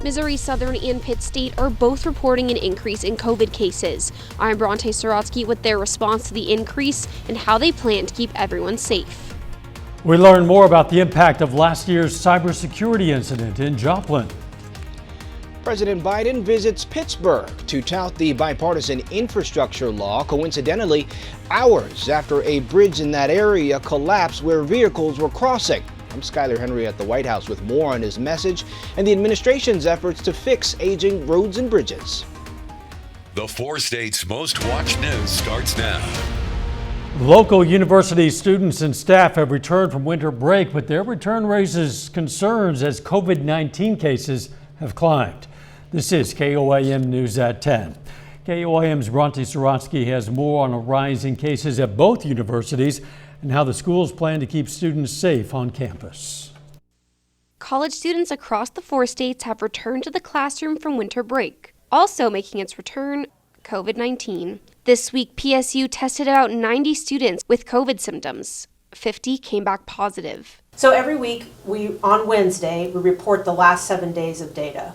Missouri Southern and Pitt State are both reporting an increase in COVID cases. I'm Bronte Sorotsky with their response to the increase and how they plan to keep everyone safe. We learn more about the impact of last year's cybersecurity incident in Joplin. President Biden visits Pittsburgh to tout the bipartisan infrastructure law, coincidentally, hours after a bridge in that area collapsed where vehicles were crossing. I'm Skyler Henry at the White House with more on his message and the administration's efforts to fix aging roads and bridges. The 4 states' most watched news starts now. Local university students and staff have returned from winter break, but their return raises concerns as COVID-19 cases have climbed. This is KOAM News at 10. KOAM's Bronte Sorotsky has more on a rise in cases at both universities and how the schools plan to keep students safe on campus. College students across the 4 states have returned to the classroom from winter break. Also making its return, COVID-19. This week, PSU tested about 90 students with COVID symptoms. 50 came back positive. So every week, on Wednesday, we report the last 7 days of data.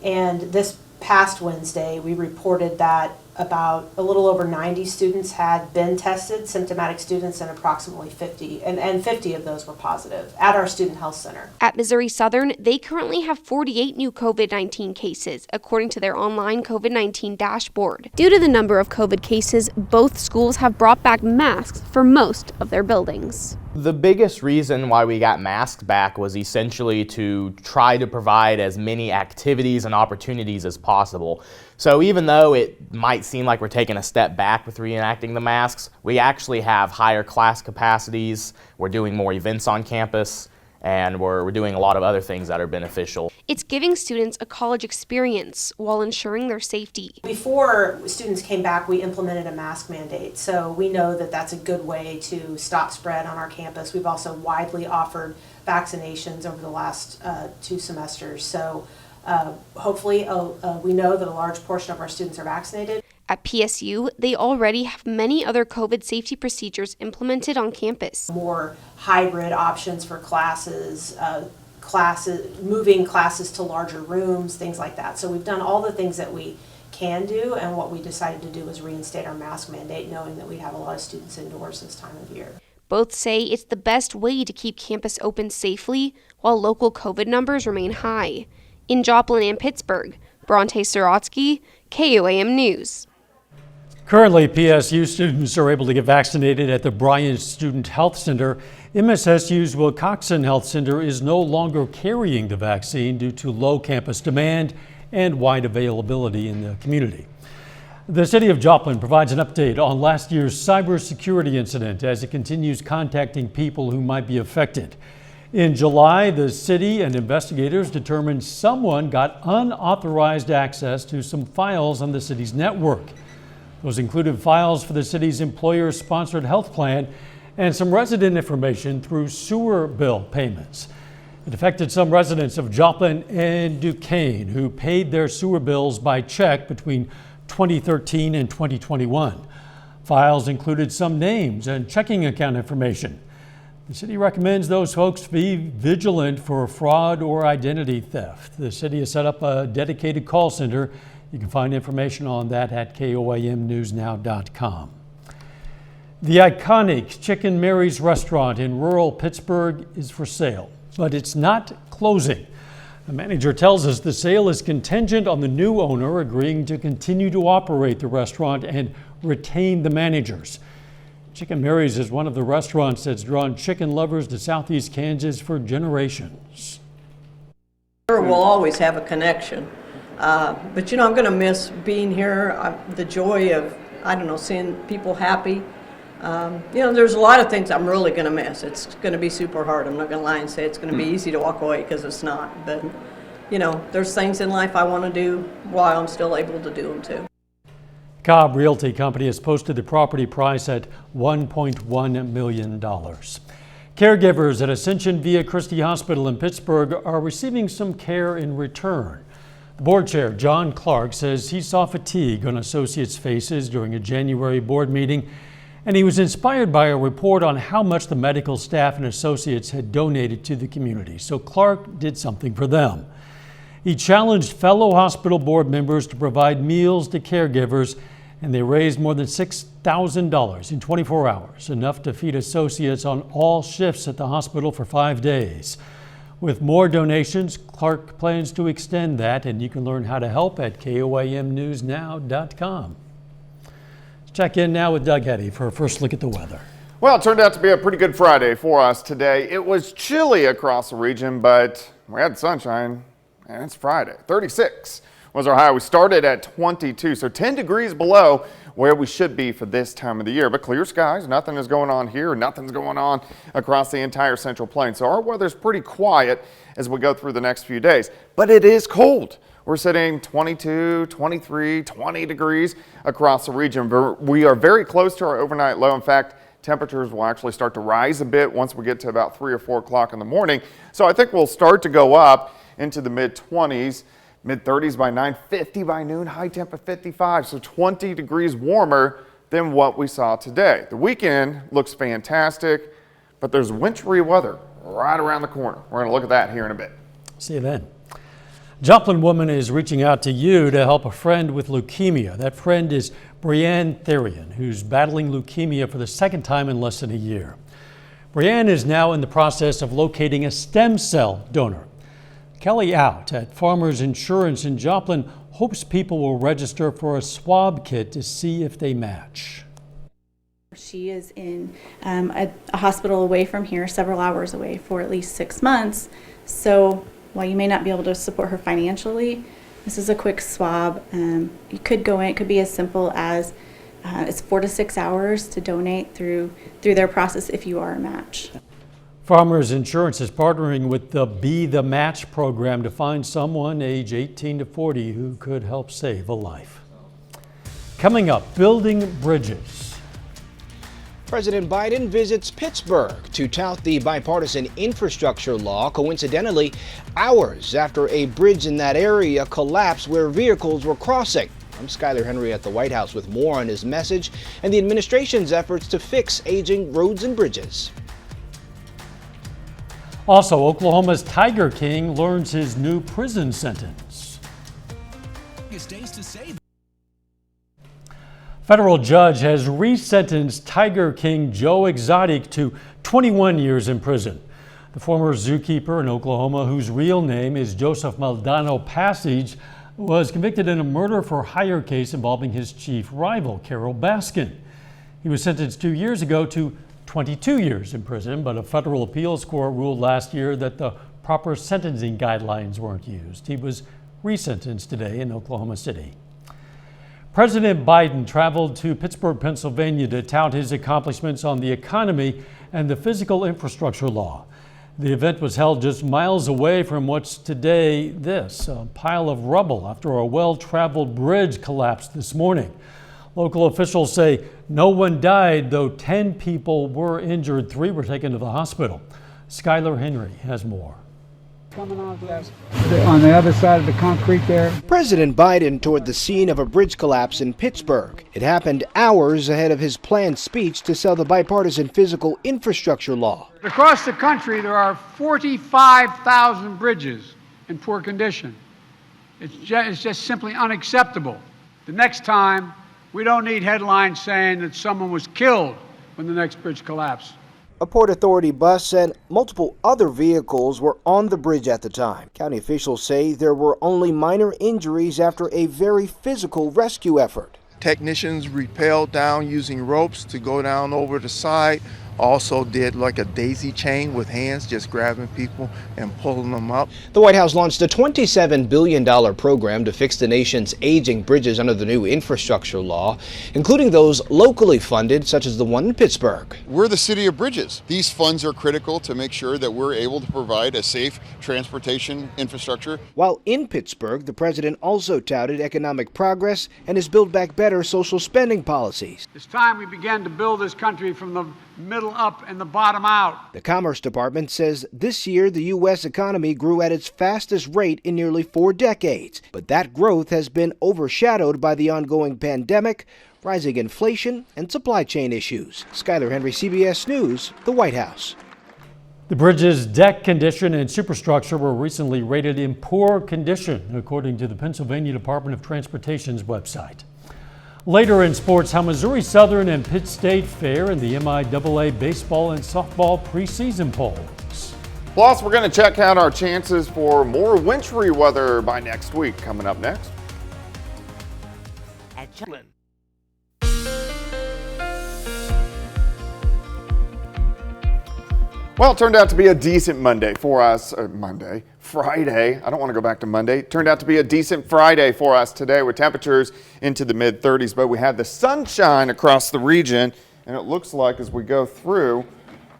And this past Wednesday, we reported that about a little over 90 students had been tested, symptomatic students, and approximately 50, and 50 of those were positive at our Student Health Center. At Missouri Southern, they currently have 48 new COVID-19 cases, according to their online COVID-19 dashboard. Due to the number of COVID cases, both schools have brought back masks for most of their buildings. The biggest reason why we got masks back was essentially to try to provide as many activities and opportunities as possible. So even though it might seem like we're taking a step back with reenacting the masks, we actually have higher class capacities, we're doing more events on campus, and we're doing a lot of other things that are beneficial. It's giving students a college experience while ensuring their safety. Before students came back, we implemented a mask mandate, so we know that that's a good way to stop spread on our campus. We've also widely offered vaccinations over the last 2 semesters, so hopefully we know that a large portion of our students are vaccinated. At PSU, they already have many other COVID safety procedures implemented on campus. More hybrid options for classes, moving classes to larger rooms, things like that. So we've done all the things that we can do, and what we decided to do was reinstate our mask mandate, knowing that we'd have a lot of students indoors this time of year. Both say it's the best way to keep campus open safely while local COVID numbers remain high. In Joplin and Pittsburgh, Bronte Sorotsky, KOAM News. Currently, PSU students are able to get vaccinated at the Bryan Student Health Center. MSSU's Wilcoxon Health Center is no longer carrying the vaccine due to low campus demand and wide availability in the community. The city of Joplin provides an update on last year's cybersecurity incident as it continues contacting people who might be affected. In July, the city and investigators determined someone got unauthorized access to some files on the city's network. Those included files for the city's employer-sponsored health plan and some resident information through sewer bill payments. It affected some residents of Joplin and Duquesne who paid their sewer bills by check between 2013 and 2021. Files included some names and checking account information. The city recommends those folks be vigilant for fraud or identity theft. The city has set up a dedicated call center. You can find information on that at KOAMnewsnow.com. The iconic Chicken Mary's restaurant in rural Pittsburgh is for sale, but it's not closing. The manager tells us the sale is contingent on the new owner agreeing to continue to operate the restaurant and retain the managers. Chicken Mary's is one of the restaurants that's drawn chicken lovers to Southeast Kansas for generations. We'll always have a connection. But I'm going to miss being here, the joy of, seeing people happy. There's a lot of things I'm really going to miss. It's going to be super hard. I'm not going to lie and say it's going to be easy to walk away, because it's not. But, there's things in life I want to do while I'm still able to do them too. Cobb Realty Company has posted the property price at $1.1 million. Caregivers at Ascension Via Christi Hospital in Pittsburgh are receiving some care in return. Board Chair John Clark says he saw fatigue on associates' faces during a January board meeting, and he was inspired by a report on how much the medical staff and associates had donated to the community. So Clark did something for them. He challenged fellow hospital board members to provide meals to caregivers, and they raised more than $6,000 in 24 hours, enough to feed associates on all shifts at the hospital for 5 days. With more donations, Clark plans to extend that, and you can learn how to help at KOAMNewsNow.com. Let's check in now with Doug Heddy for a first look at the weather. Well, it turned out to be a pretty good Friday for us today. It was chilly across the region, but we had sunshine, and it's Friday. 36 was our high. We started at 22, so 10 degrees below where we should be for this time of the year. But clear skies, nothing is going on here, nothing's going on across the entire Central Plains. So our weather's pretty quiet as we go through the next few days. But it is cold. We're sitting 22, 23, 20 degrees across the region. We are very close to our overnight low. In fact, temperatures will actually start to rise a bit once we get to about 3 or 4 o'clock in the morning. So I think we'll start to go up into the mid-20s. Mid-30s by 9, 50 by noon, high temp of 55, so 20 degrees warmer than what we saw today. The weekend looks fantastic, but there's wintry weather right around the corner. We're going to look at that here in a bit. See you then. Joplin woman is reaching out to you to help a friend with leukemia. That friend is Brianne Therian, who's battling leukemia for the second time in less than a year. Brianne is now in the process of locating a stem cell donor. Kelly Out at Farmers Insurance in Joplin hopes people will register for a swab kit to see if they match. She is in a hospital away from here, several hours away, for at least 6 months. So while you may not be able to support her financially, this is a quick swab. You could go in, it could be as simple as it's 4 to 6 hours to donate through their process if you are a match. Farmers Insurance is partnering with the Be the Match program to find someone age 18 to 40 who could help save a life. Coming up, building bridges. President Biden visits Pittsburgh to tout the bipartisan infrastructure law, coincidentally, hours after a bridge in that area collapsed where vehicles were crossing. I'm Skyler Henry at the White House with more on his message and the administration's efforts to fix aging roads and bridges. Also, Oklahoma's Tiger King learns his new prison sentence. Federal judge has resentenced Tiger King Joe Exotic to 21 years in prison. The former zookeeper in Oklahoma, whose real name is Joseph Maldonado Passage, was convicted in a murder for hire case involving his chief rival, Carol Baskin. He was sentenced 2 years ago to 22 years in prison, but a federal appeals court ruled last year that the proper sentencing guidelines weren't used. He was resentenced today in Oklahoma City. President Biden traveled to Pittsburgh, Pennsylvania to tout his accomplishments on the economy and the physical infrastructure law. The event was held just miles away from what's today a pile of rubble after a well-traveled bridge collapsed this morning. Local officials say no one died, though 10 people were injured. 3 were taken to the hospital. Skyler Henry has more. Coming off on the other side of the concrete there. President Biden toured the scene of a bridge collapse in Pittsburgh. It happened hours ahead of his planned speech to sell the bipartisan physical infrastructure law. Across the country, there are 45,000 bridges in poor condition. It's just simply unacceptable. The next time, we don't need headlines saying that someone was killed when the next bridge collapsed. A Port Authority bus and multiple other vehicles were on the bridge at the time. County officials say there were only minor injuries after a very physical rescue effort. Technicians rappelled down using ropes to go down over the side. Also did like a daisy chain with hands, just grabbing people and pulling them up. The White House launched a $27 billion program to fix the nation's aging bridges under the new infrastructure law, including those locally funded, such as the one in Pittsburgh. We're the city of bridges. These funds are critical to make sure that we're able to provide a safe transportation infrastructure. While in Pittsburgh, the president also touted economic progress and his Build Back Better social spending policies. It's time we began to build this country from the middle up and the bottom out. The Commerce Department says this year the U.S. economy grew at its fastest rate in nearly 4 decades. But that growth has been overshadowed by the ongoing pandemic, rising inflation, and supply chain issues. Skyler Henry, CBS News, the White House. The bridge's deck condition and superstructure were recently rated in poor condition, according to the Pennsylvania Department of Transportation's website. Later in sports, how Missouri Southern and Pitt State fare in the MIAA baseball and softball preseason polls. Plus, we're going to check out our chances for more wintry weather by next week. Coming up next. Well, it turned out to be a decent Monday for us. Friday. I don't want to go back to Monday. Turned out to be a decent Friday for us today with temperatures into the mid-30s, but we had the sunshine across the region, and it looks like as we go through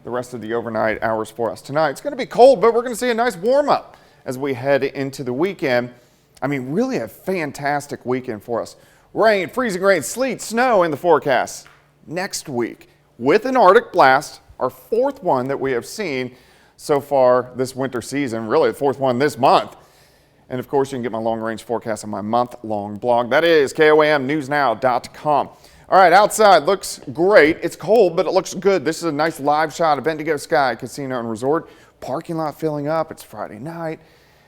the rest of the overnight hours for us tonight, it's going to be cold, but we're going to see a nice warm-up as we head into the weekend. I mean, really a fantastic weekend for us. Rain, freezing rain, sleet, snow in the forecast next week with an Arctic blast. Our fourth one that we have seen so far this winter season, really the fourth one this month. And of course, you can get my long-range forecast on my month-long blog. That is KOAMnewsnow.com. All right, outside looks great. It's cold, but it looks good. This is a nice live shot of Bendigo Sky Casino and Resort. Parking lot filling up. It's Friday night,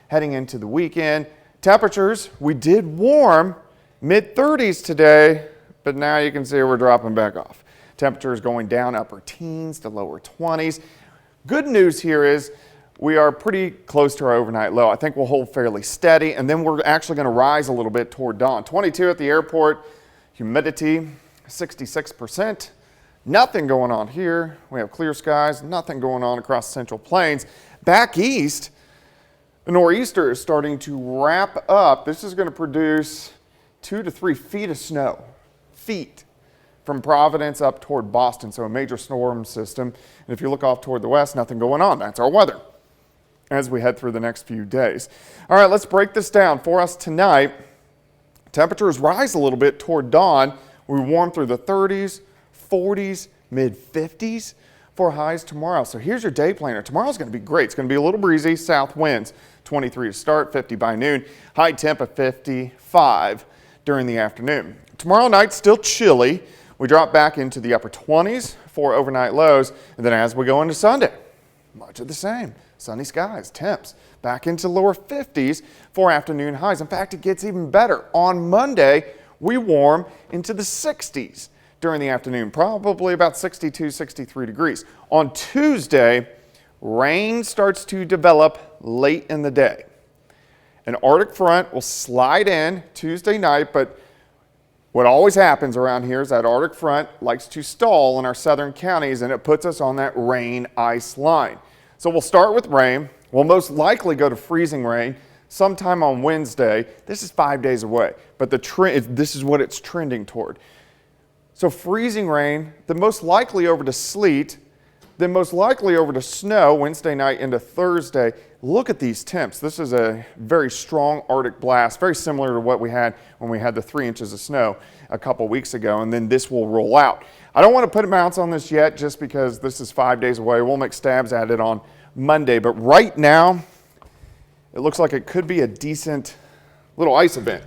heading into the weekend. Temperatures, we did warm, mid-30s today, but now you can see we're dropping back off. Temperatures going down upper teens to lower 20s. Good news here is we are pretty close to our overnight low. I think we'll hold fairly steady, and then we're actually going to rise a little bit toward dawn. 22 at the airport, humidity 66%. Nothing going on here. We have clear skies, nothing going on across the Central Plains. Back east, the nor'easter is starting to wrap up. This is going to produce 2 to 3 feet of snow. From Providence up toward Boston, so a major storm system. And if you look off toward the west, nothing going on. That's our weather as we head through the next few days. All right, let's break this down for us tonight. Temperatures rise a little bit toward dawn. We warm through the 30s, 40s, mid-50s for highs tomorrow. So here's your day planner. Tomorrow's going to be great. It's going to be a little breezy, south winds, 23 to start, 50 by noon, high temp of 55 during the afternoon. Tomorrow night, still chilly. We drop back into the upper 20s for overnight lows, and then as we go into Sunday, much of the same. Sunny skies, temps back into lower 50s for afternoon highs. In fact, it gets even better. On Monday, we warm into the 60s during the afternoon, probably about 62, 63 degrees. On Tuesday, rain starts to develop late in the day. An Arctic front will slide in Tuesday night, but what always happens around here is that Arctic front likes to stall in our southern counties, and it puts us on that rain-ice line. So we'll start with rain. We'll most likely go to freezing rain sometime on Wednesday. This is 5 days away, but this is what it's trending toward. So freezing rain, then most likely over to sleet, then most likely over to snow Wednesday night into Thursday. Look at these temps. This is a very strong Arctic blast, very similar to what we had when we had the 3 inches of snow a couple weeks ago, and then this will roll out. I don't want to put amounts on this yet just because this is 5 days away. We'll make stabs at it on Monday, but right now it looks like it could be a decent little ice event.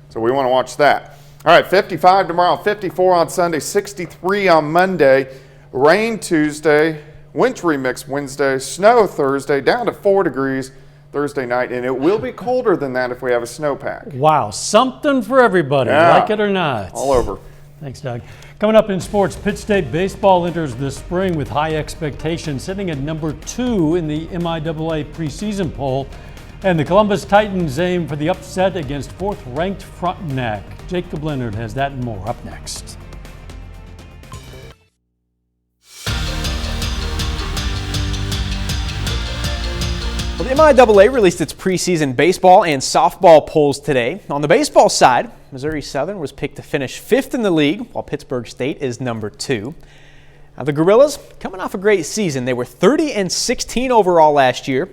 So we want to watch that. All right, 55 tomorrow, 54 on Sunday, 63 on Monday, rain Tuesday, wintry mix Wednesday, snow Thursday, down to 4 degrees Thursday night, and it will be colder than that if we have a snowpack. Wow, something for everybody, like it or not. All over. Thanks, Doug. Coming up in sports, Pitt State baseball enters the spring with high expectations, sitting at number 2 in the MIAA preseason poll. And the Columbus Titans aim for the upset against 4th-ranked Frontenac. Jacob Leonard has that and more up next. Well, the MIAA released its preseason baseball and softball polls today. On the baseball side, Missouri Southern was picked to finish 5th in the league, while Pittsburg State is number 2. Now, the Gorillas, coming off a great season, they were 30-16 overall last year,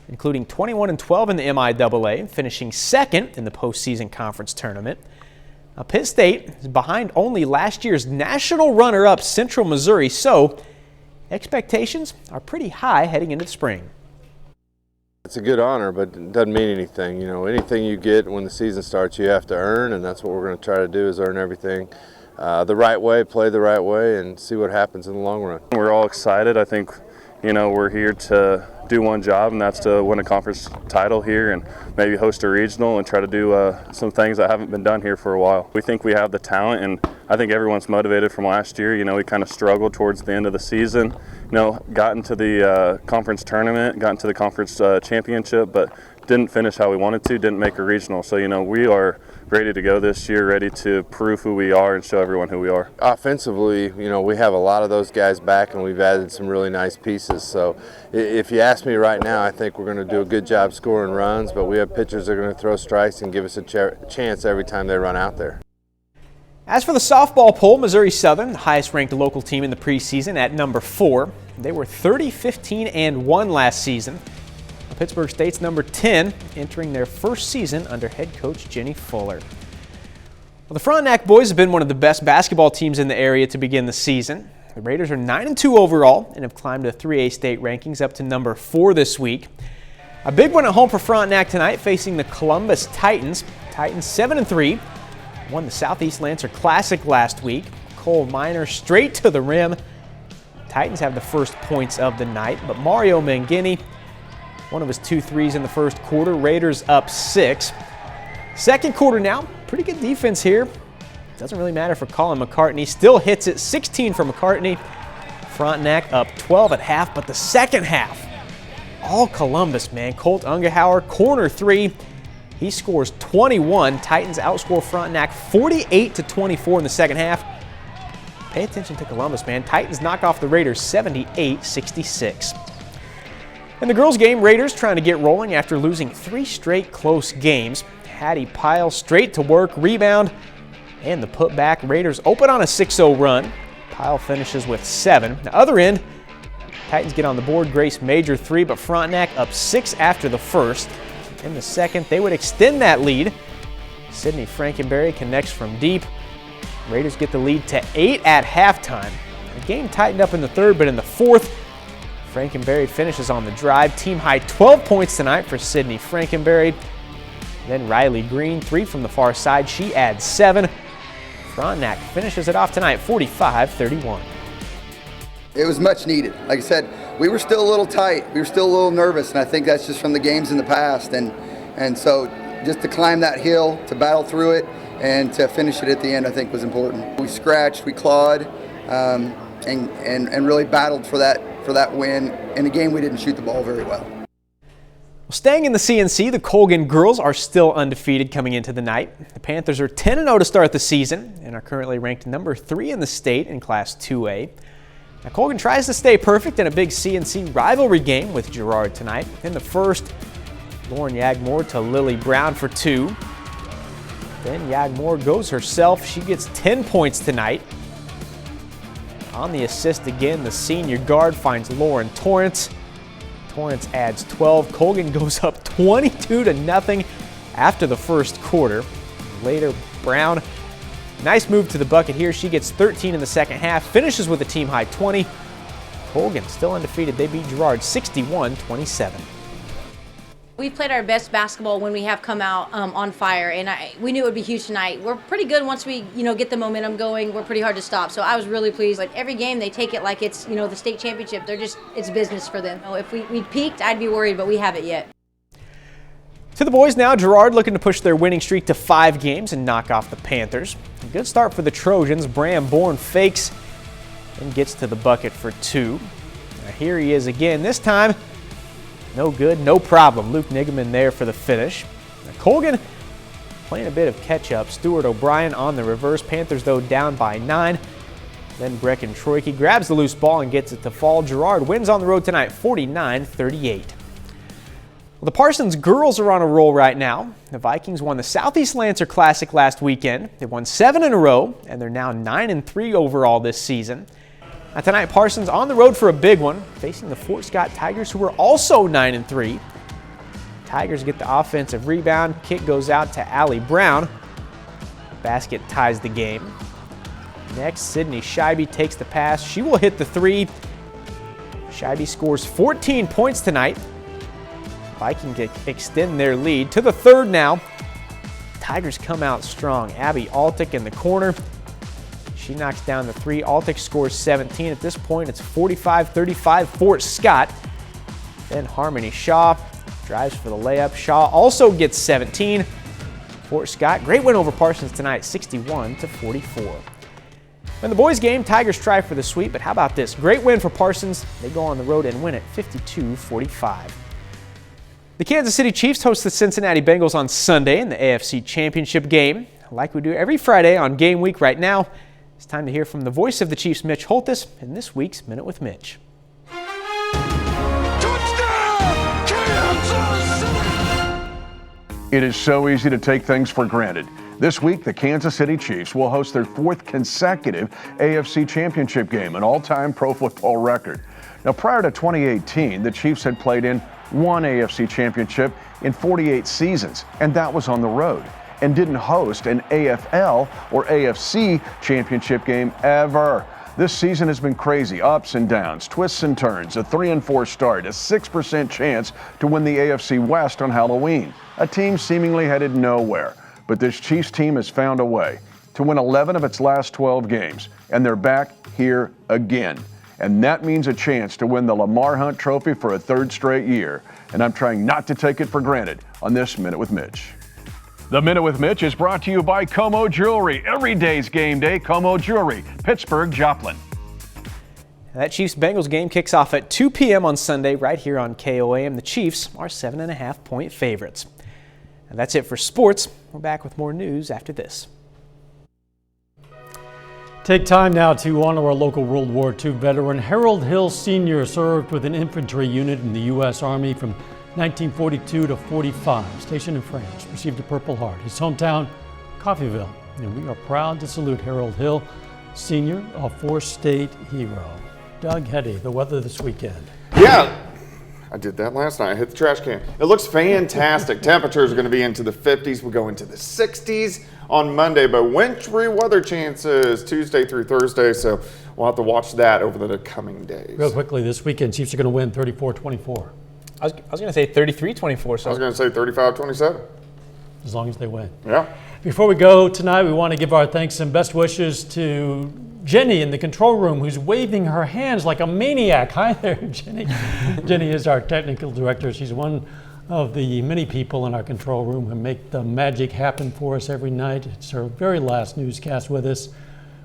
including 21-12 in the MIAA, finishing 2nd in the postseason conference tournament. Now, Pitt State is behind only last year's national runner-up Central Missouri, so expectations are pretty high heading into the spring. It's a good honor, but it doesn't mean anything. You know, anything you get when the season starts, you have to earn, and that's what we're going to try to do, is earn everything the right way, play the right way, and see what happens in the long run. We're all excited. I think, you know, we're here to do one job, and that's to win a conference title here and maybe host a regional and try to do some things that haven't been done here for a while. We think we have the talent, and I think everyone's motivated from last year. You know, we kind of struggled towards the end of the season, you know, got into the conference tournament, got into the conference championship, but didn't finish how we wanted to, didn't make a regional. So, you know, we are ready to go this year, ready to prove who we are and show everyone who we are. Offensively, you know, we have a lot of those guys back, and we've added some really nice pieces. So if you ask me right now, I think we're going to do a good job scoring runs, but we have pitchers that are going to throw strikes and give us a chance every time they run out there. As for the softball poll, Missouri Southern, the highest ranked local team in the preseason at number 4. They were 30-15-1 last season. Pittsburg State's number 10, entering their first season under head coach Jenny Fuller. Well, the Frontenac boys have been one of the best basketball teams in the area to begin the season. The Raiders are 9-2 overall and have climbed the 3A state rankings up to number 4 this week. A big one at home for Frontenac tonight, facing the Columbus Titans. Titans 7-3, won the Southeast Lancer Classic last week. Cole Minor straight to the rim. Titans have the first points of the night, but Mario Mangini, one of his 2 threes in the first quarter. Raiders up 6. Second quarter now, pretty good defense here. Doesn't really matter for Colin McCartney. Still hits it, 16 for McCartney. Frontenac up 12 at half, but the second half, all Columbus, man. Colt Ungehauer, corner 3. He scores 21. Titans outscore Frontenac 48-24 in the second half. Pay attention to Columbus, man. Titans knock off the Raiders 78-66. In the girls' game, Raiders trying to get rolling after losing 3 straight close games. Hattie Pyle straight to work, rebound, and the putback. Raiders open on a 6-0 run. Pyle finishes with 7. The other end, Titans get on the board. Grace Major 3, but Frontenac up 6 after the first. In the second, they would extend that lead. Sydney Frankenberry connects from deep. Raiders get the lead to 8 at halftime. The game tightened up in the third, but in the fourth, Frankenberry finishes on the drive. Team high 12 points tonight for Sydney Frankenberry. Then Riley Green, 3 from the far side. She adds 7. Frontenac finishes it off tonight, 45-31. It was much needed. Like I said, we were still a little tight. We were still a little nervous, and I think that's just from the games in the past. And so just to climb that hill, to battle through it, and to finish it at the end, I think was important. We scratched, we clawed, and really battled for that win. In a game we didn't shoot the ball very well. Staying in the CNC, the Colgan girls are still undefeated coming into the night. The Panthers are 10-0 to start the season and are currently ranked number 3 in the state in Class 2A. Now, Colgan tries to stay perfect in a big CNC rivalry game with Girard tonight. In the first, Lauren Yagmore to Lily Brown for 2. Then Yagmore goes herself. She gets 10 points tonight. On the assist again, the senior guard finds Lauren Torrance. Torrance adds 12. Colgan goes up 22-0 after the first quarter. Later, Brown, nice move to the bucket here. She gets 13 in the second half, finishes with a team high 20. Colgan still undefeated. They beat Girard 61-27. We've played our best basketball when we have come out on fire, and we knew it would be huge tonight. We're pretty good once we, get the momentum going. We're pretty hard to stop, so I was really pleased. But every game they take it like it's, the state championship. It's business for them. If we peaked, I'd be worried, but we haven't yet. To the boys now, Girard looking to push their winning streak to 5 games and knock off the Panthers. A good start for the Trojans. Bram Bourne fakes and gets to the bucket for 2. Now here he is again. This time, no good, no problem. Luke Nigaman there for the finish. Now Colgan playing a bit of catch-up. Stuart O'Brien on the reverse. Panthers, though, down by 9. Then Brecken Troike grabs the loose ball and gets it to fall. Girard wins on the road tonight, 49-38. Well, the Parsons girls are on a roll right now. The Vikings won the Southeast Lancer Classic last weekend. They won 7 in a row, and they're now 9-3 overall this season. Now tonight, Parsons on the road for a big one, facing the Fort Scott Tigers, who are also 9-3. Tigers get the offensive rebound. Kick goes out to Allie Brown. Basket ties the game. Next, Sydney Scheibe takes the pass. She will hit the 3. Scheibe scores 14 points tonight. Vikings extend their lead to the third now. Tigers come out strong. Abby Altick in the corner. She knocks down the three. Altick scores 17. At this point, it's 45-35 Fort Scott. Then Harmony Shaw drives for the layup. Shaw also gets 17. Fort Scott, great win over Parsons tonight, 61-44. In the boys game, Tigers try for the sweep, but how about this? Great win for Parsons. They go on the road and win it 52-45. The Kansas City Chiefs host the Cincinnati Bengals on Sunday in the AFC Championship game. Like we do every Friday on game week right now, it's time to hear from the voice of the Chiefs, Mitch Holthus, in this week's Minute with Mitch. It is so easy to take things for granted. This week, the Kansas City Chiefs will host their fourth consecutive AFC Championship game, an all-time pro football record. Now, prior to 2018, the Chiefs had played in one AFC Championship in 48 seasons, and that was on the road, and didn't host an AFL or AFC Championship game ever. This season has been crazy, ups and downs, twists and turns, a 3-4 start, a 6% chance to win the AFC West on Halloween, a team seemingly headed nowhere. But this Chiefs team has found a way to win 11 of its last 12 games, and they're back here again. And that means a chance to win the Lamar Hunt Trophy for a third straight year. And I'm trying not to take it for granted on this Minute with Mitch. The Minute with Mitch is brought to you by Como Jewelry. Every day's game day, Como Jewelry, Pittsburgh, Joplin. That Chiefs-Bengals game kicks off at 2 p.m. on Sunday right here on KOAM. The Chiefs are 7.5-point favorites. And that's it for sports. We're back with more news after this. Take time now to honor our local World War II veteran. Harold Hill Sr. served with an infantry unit in the U.S. Army from 1942 to 45, stationed in France, received a Purple Heart. His hometown, Coffeyville. And we are proud to salute Harold Hill Sr., a four-state hero. Doug Hetty, the weather this weekend. Yeah, I did that last night. I hit the trash can. It looks fantastic. Temperatures are going to be into the 50s. We'll go into the 60s on Monday, but wintry weather chances Tuesday through Thursday, so we'll have to watch that over the coming days. Real quickly, this weekend, Chiefs are going to win 34-24. I was going to say 33-24. So. I was going to say 35-27. As long as they win. Yeah. Before we go tonight, we want to give our thanks and best wishes to Jenny in the control room, who's waving her hands like a maniac. Hi there, Jenny. Jenny is our technical director. She's one of the many people in our control room who make the magic happen for us every night. It's her very last newscast with us.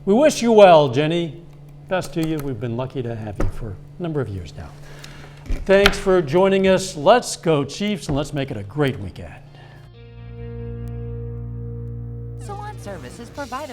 We wish you well, Jenny. Best to you. We've been lucky to have you for a number of years now. Thanks for joining us. Let's go Chiefs, and let's make it a great weekend. Salon service is provided by